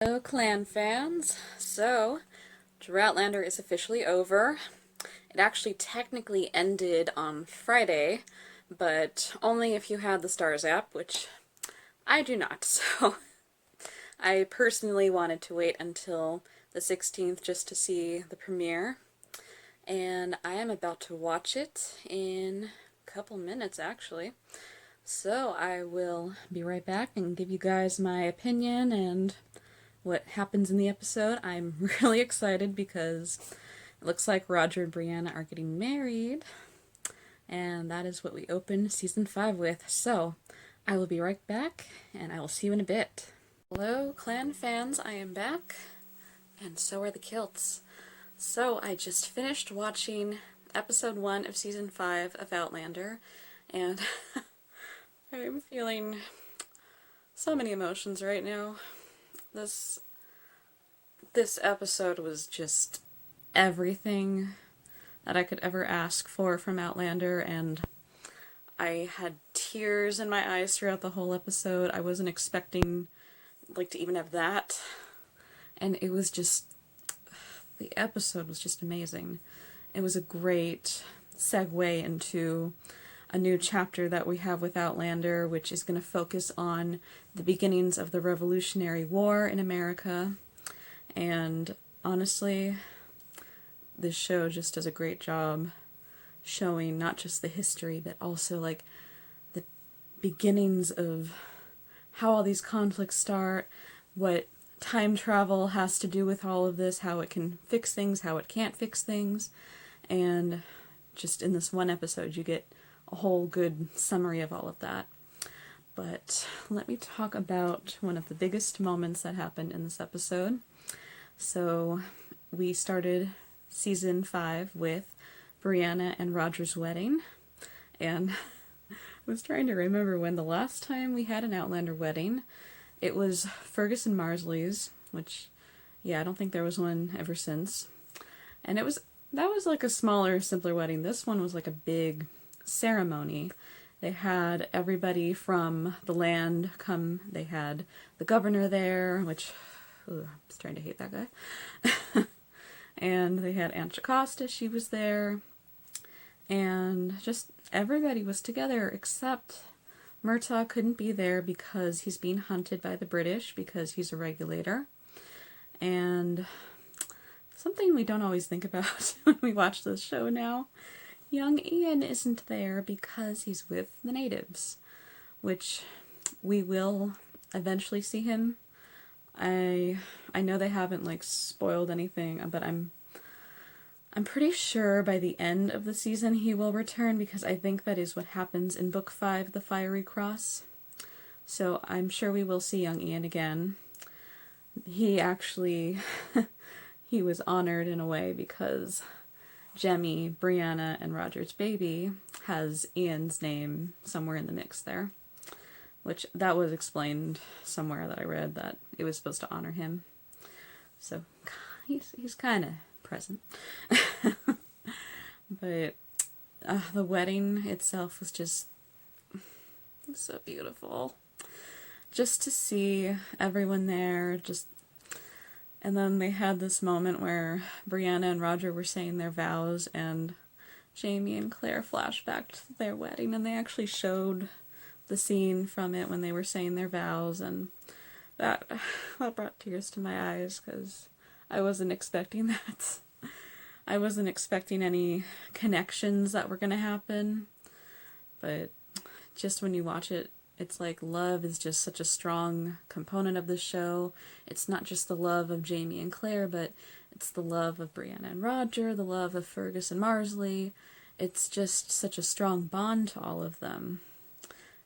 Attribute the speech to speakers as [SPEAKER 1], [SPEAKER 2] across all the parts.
[SPEAKER 1] Hello, clan fans. So, Outlander is officially over. It actually technically ended on Friday, but only if you had the Stars app, which I do not. So, I personally wanted to wait until the 16th just to see the premiere, and I am about to watch it in a couple minutes, actually. So, I will be right back and give you guys my opinion and what happens in the episode. I'm really excited because it looks like Roger and Brianna are getting married, and that is what we open season 5 with. So I will be right back, and I will see you in a bit. Hello, clan fans, I am back, and so are the kilts. So I just finished watching episode 1 of season 5 of Outlander, and I'm feeling so many emotions right now. This episode was just everything that I could ever ask for from Outlander, and I had tears in my eyes throughout the whole episode. I wasn't expecting to even have that, and it was just, the episode was just amazing. It was a great segue into a new chapter that we have with Outlander, which is going to focus on the beginnings of the Revolutionary War in America. And honestly, this show just does a great job showing not just the history, but also the beginnings of how all these conflicts start, what time travel has to do with all of this, how it can fix things, how it can't fix things, and just in this one episode you get a whole good summary of all of that. But let me talk about one of the biggest moments that happened in this episode. So we started season 5 with Brianna and Roger's wedding, and I was trying to remember when the last time we had an Outlander wedding. It was Fergus and Marsley's, which, yeah, I don't think there was one ever since. And that was like a smaller, simpler wedding. This one was like a big ceremony. They had everybody from the land come. They had the governor there, which, I was trying to hate that guy. And they had Aunt Jocasta, she was there. And just everybody was together except Murtaugh couldn't be there because he's being hunted by the British because he's a regulator. And something we don't always think about when we watch this show now, young Ian isn't there because he's with the natives, which we will eventually see him. I know they haven't spoiled anything, but I'm pretty sure by the end of the season he will return, because I think that is what happens in book 5, The Fiery Cross. So I'm sure we will see young Ian again. He actually he was honored in a way because Jemmy, Brianna, and Roger's baby has Ian's name somewhere in the mix there. Which, that was explained somewhere that I read, that it was supposed to honor him. So, he's kind of present. But the wedding itself was just so beautiful. Just to see everyone there, and then they had this moment where Brianna and Roger were saying their vows, and Jamie and Claire flashed back to their wedding, and they actually showed the scene from it when they were saying their vows, and that brought tears to my eyes because I wasn't expecting that. I wasn't expecting any connections that were going to happen, but just when you watch it, it's like love is just such a strong component of this show. It's not just the love of Jamie and Claire, but it's the love of Brianna and Roger, the love of Fergus and Marsley. It's just such a strong bond to all of them.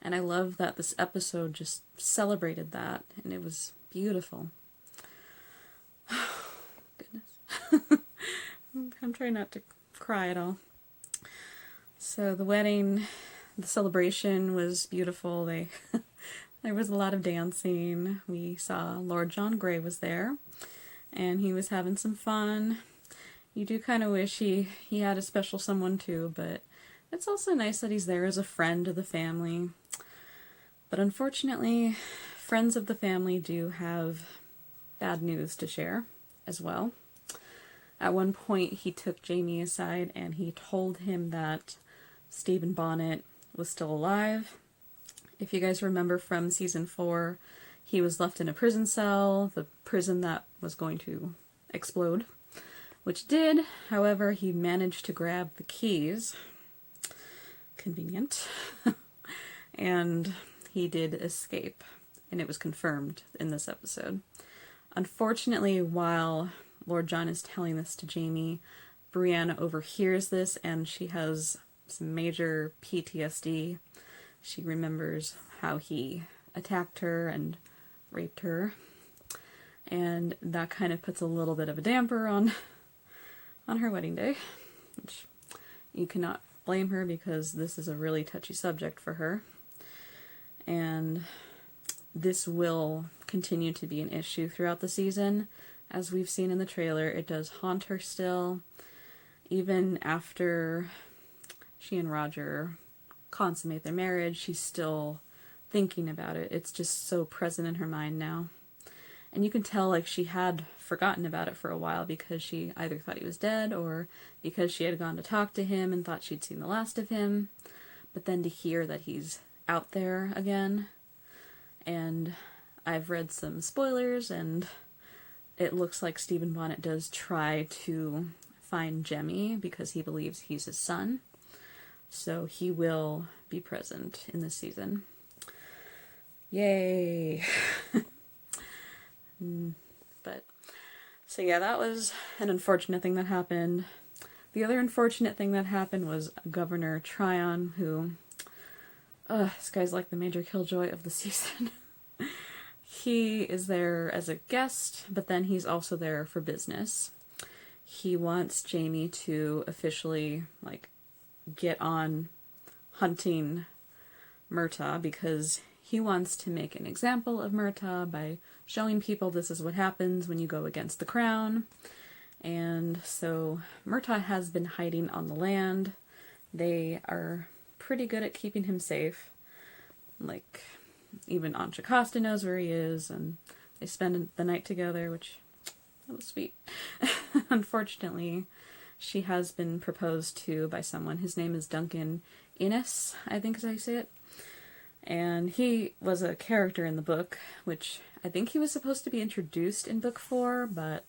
[SPEAKER 1] And I love that this episode just celebrated that, and it was beautiful. Goodness. I'm trying not to cry at all. So the wedding, the celebration was beautiful. There was a lot of dancing. We saw Lord John Grey was there, and he was having some fun. You do kind of wish he had a special someone too, but it's also nice that he's there as a friend of the family. But unfortunately, friends of the family do have bad news to share as well. At one point, he took Jamie aside and he told him that Stephen Bonnet was still alive. If you guys remember from season 4, he was left in a prison cell, the prison that was going to explode, which did. However, he managed to grab the keys. Convenient. And he did escape, and it was confirmed in this episode. Unfortunately, while Lord John is telling this to Jamie, Brianna overhears this and she has some major PTSD. She remembers how he attacked her and raped her, and that kind of puts a little bit of a damper on her wedding day, which you cannot blame her because this is a really touchy subject for her. And this will continue to be an issue throughout the season. As we've seen in the trailer, it does haunt her still. Even after she and Roger consummate their marriage, she's still thinking about it. It's just so present in her mind now. And you can tell like she had forgotten about it for a while because she either thought he was dead or because she had gone to talk to him and thought she'd seen the last of him. But then to hear that he's out there again, and I've read some spoilers, and it looks like Stephen Bonnet does try to find Jemmy because he believes he's his son. So he will be present in this season. Yay! But, so yeah, that was an unfortunate thing that happened. The other unfortunate thing that happened was Governor Tryon, who, this guy's like the major killjoy of the season. He is there as a guest, but then he's also there for business. He wants Jamie to officially, like, get on hunting Murtaugh because he wants to make an example of Murtaugh by showing people this is what happens when you go against the crown. And so Murtaugh has been hiding on the land. They are pretty good at keeping him safe. Like, even Aunt Jocasta knows where he is, and they spend the night together, which, that was sweet. Unfortunately, she has been proposed to by someone. His name is Duncan Innes, I think is how you say it. And he was a character in the book, which I think he was supposed to be introduced in book 4, but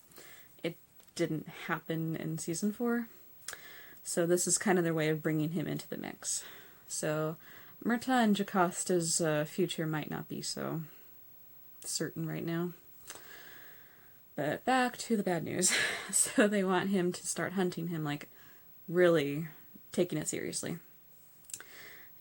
[SPEAKER 1] it didn't happen in season 4. So this is kind of their way of bringing him into the mix. So Murtaugh and Jocasta's future might not be so certain right now. But back to the bad news. So they want him to start hunting him, like, really taking it seriously.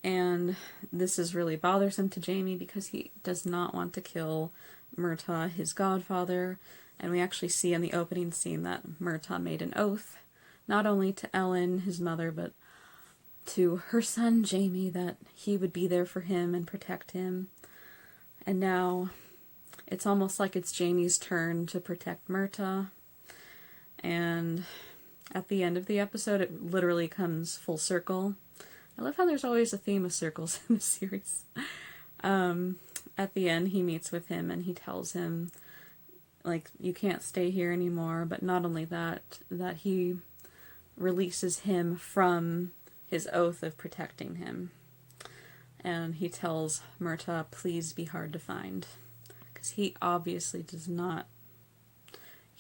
[SPEAKER 1] And this is really bothersome to Jamie because he does not want to kill Murtaugh, his godfather. And we actually see in the opening scene that Murtaugh made an oath, not only to Ellen, his mother, but to her son, Jamie, that he would be there for him and protect him. And now it's almost like it's Jamie's turn to protect Murtaugh. And at the end of the episode, it literally comes full circle. I love how there's always a theme of circles in this series. At the end, he meets with him and he tells him, like, you can't stay here anymore. But not only that, that he releases him from his oath of protecting him. And he tells Murtaugh, please be hard to find. Because he obviously does not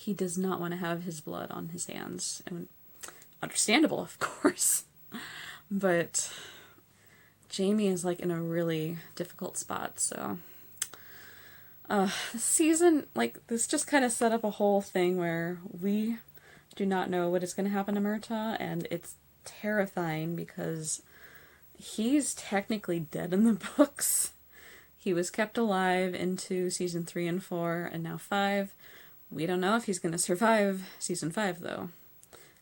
[SPEAKER 1] want to have his blood on his hands. And understandable, of course. But Jamie is, like, in a really difficult spot, so this season, like, this just kind of set up a whole thing where we do not know what is going to happen to Murtaugh, and it's terrifying because he's technically dead in the books. He was kept alive into season 3 and 4, and now 5. We don't know if he's going to survive season 5, though,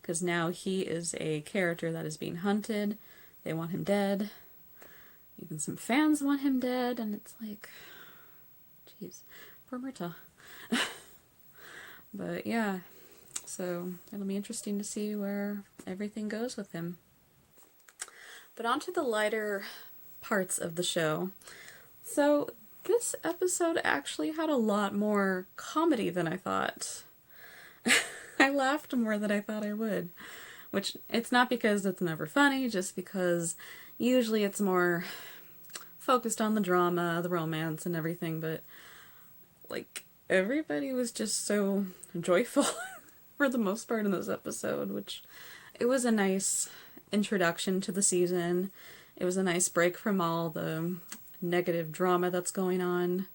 [SPEAKER 1] because now he is a character that is being hunted. They want him dead. Even some fans want him dead, and it's like, jeez, poor Murtaugh. But yeah, so it'll be interesting to see where everything goes with him. But on to the lighter parts of the show. So this episode actually had a lot more comedy than I thought. I laughed more than I thought I would. Which, it's not because it's never funny, just because usually it's more focused on the drama, the romance, and everything, but, like, everybody was just so joyful for the most part in this episode, which, it was a nice introduction to the season. It was a nice break from all the negative drama that's going on,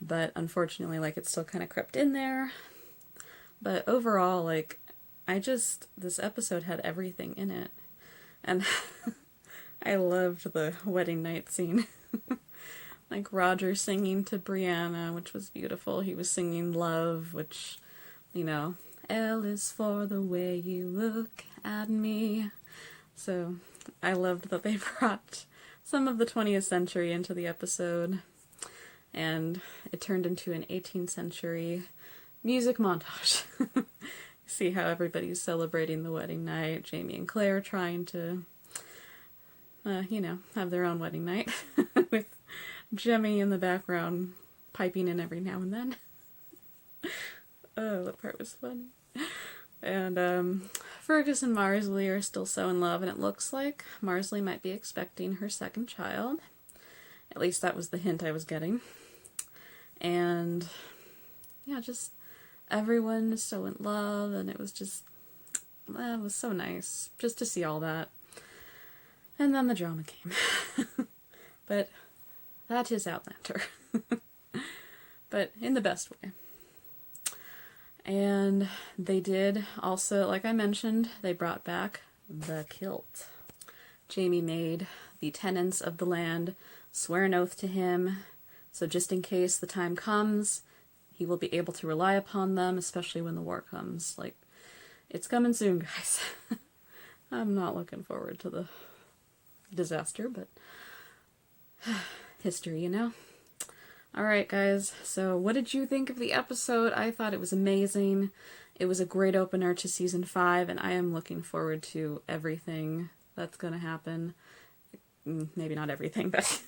[SPEAKER 1] but unfortunately, like, it still kind of crept in there. But overall, like, this episode had everything in it. And I loved the wedding night scene. Like Roger singing to Brianna, which was beautiful. He was singing Love, which, you know, L is for the way you look at me. So I loved that they brought some of the 20th century into the episode. And it turned into an 18th century music montage. See how everybody's celebrating the wedding night. Jamie and Claire trying to, have their own wedding night. With Jemmy in the background piping in every now and then. Oh, that part was funny. And Fergus and Marsley are still so in love, and it looks like Marsley might be expecting her second child. At least that was the hint I was getting. And yeah, just everyone is so in love, and it was so nice just to see all that. And then the drama came. But that is Outlander. But in the best way. And they did also, like I mentioned, they brought back the kilt. Jamie made the tenants of the land swear an oath to him, so just in case the time comes, he will be able to rely upon them, especially when the war comes. Like, it's coming soon, guys. I'm not looking forward to the disaster, but history, you know? Alright, guys, so what did you think of the episode? I thought it was amazing. It was a great opener to season 5, and I am looking forward to everything that's going to happen. Maybe not everything, but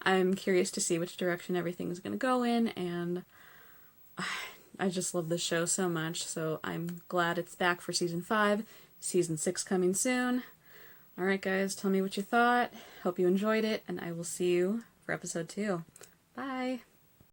[SPEAKER 1] I'm curious to see which direction everything's going to go in, and I just love this show so much, so I'm glad it's back for season 5, season 6 coming soon. Alright guys, tell me what you thought, hope you enjoyed it, and I will see you for episode 2. Bye!